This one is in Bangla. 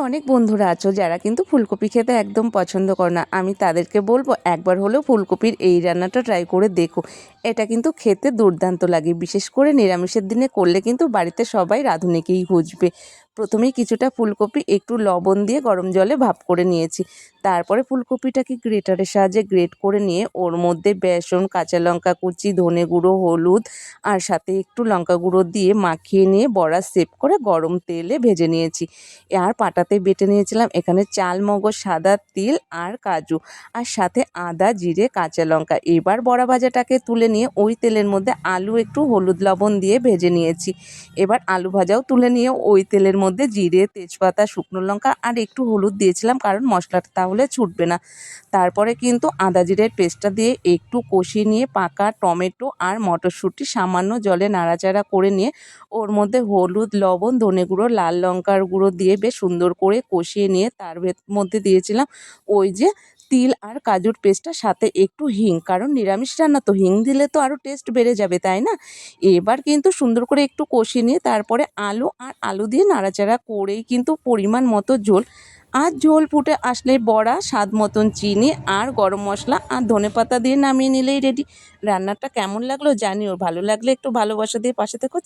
অনেক বন্ধুরা আছো যারা কিন্তু ফুলকপি খেতে একদম পছন্দ করে না। আমি তাদেরকে বলবো একবার হলেও ফুলকপির এই রান্নাটা ট্রাই করে দেখো। এটা কিন্তু খেতে দুর্দান্ত লাগে, বিশেষ করে নিরামিষের দিনে করলে কিন্তু বাড়িতে সবাই রাঁধুনিকেই খুঁজবে। প্রথমেই কিছুটা ফুলকপি একটু লবণ দিয়ে গরম জলে ভাপ করে নিয়েছি। তারপরে ফুলকপিটাকে গ্রেটারের সাহায্যে গ্রেট করে নিয়ে ওর মধ্যে বেসন, কাঁচা লঙ্কা কুচি, ধনে গুঁড়ো, হলুদ আর সাথে একটু লঙ্কা গুঁড়ো দিয়ে মাখিয়ে নিয়ে বড়া শেপ করে গরম তেলে ভেজে নিয়েছি। আর পাটাতে বেটে নিয়েছিলাম এখানে চাল, মগজ, সাদা তিল আর কাজু, আর সাথে আদা, জিরে, কাঁচা লঙ্কা। এবার বড়া ভাজাটাকে তুলে নিয়ে ওই তেলের মধ্যে আলু একটু হলুদ লবণ দিয়ে ভেজে নিয়েছি। এবার আলু ভাজাও তুলে নিয়ে ওই তেলের মধ্যে জিরে, তেজপাতা, শুকনো লঙ্কা আর একটু হলুদ দিয়েছিলাম, কারণ মশলাটা তাহলে ছুটবে না। তারপরে কিন্তু আদা জিরের পেস্টটা দিয়ে একটু কষিয়ে নিয়ে পাকা টমেটো আর মটরশুঁটি সামান্য জলে নাড়াচাড়া করে নিয়ে ওর মধ্যে হলুদ, লবণ, ধনে গুঁড়ো, লাল লঙ্কার গুঁড়ো দিয়ে বেশ সুন্দর করে কষিয়ে নিয়ে তার মধ্যে দিয়েছিলাম ওই যে তিল আর কাজুর পেস্টটা, সাথে একটু হিং, কারণ নিরামিষ রান্না তো হিং দিলে তো আরও টেস্ট বেড়ে যাবে, তাই না? এবার কিন্তু সুন্দর করে একটু কষিয়ে নিয়ে তারপরে আলু দিয়ে নাড়াচাড়া করেই কিন্তু পরিমাণ মতো ঝোল, আর ঝোল ফুটে আসলে বড়া, স্বাদ মতন চিনি আর গরম মশলা আর ধনেপাতা দিয়ে নামিয়ে নিলেই রেডি। রান্নাটা কেমন লাগলো জানিও, ভালো লাগলে একটু ভালোবাসা দিয়ে পাশে থেকো।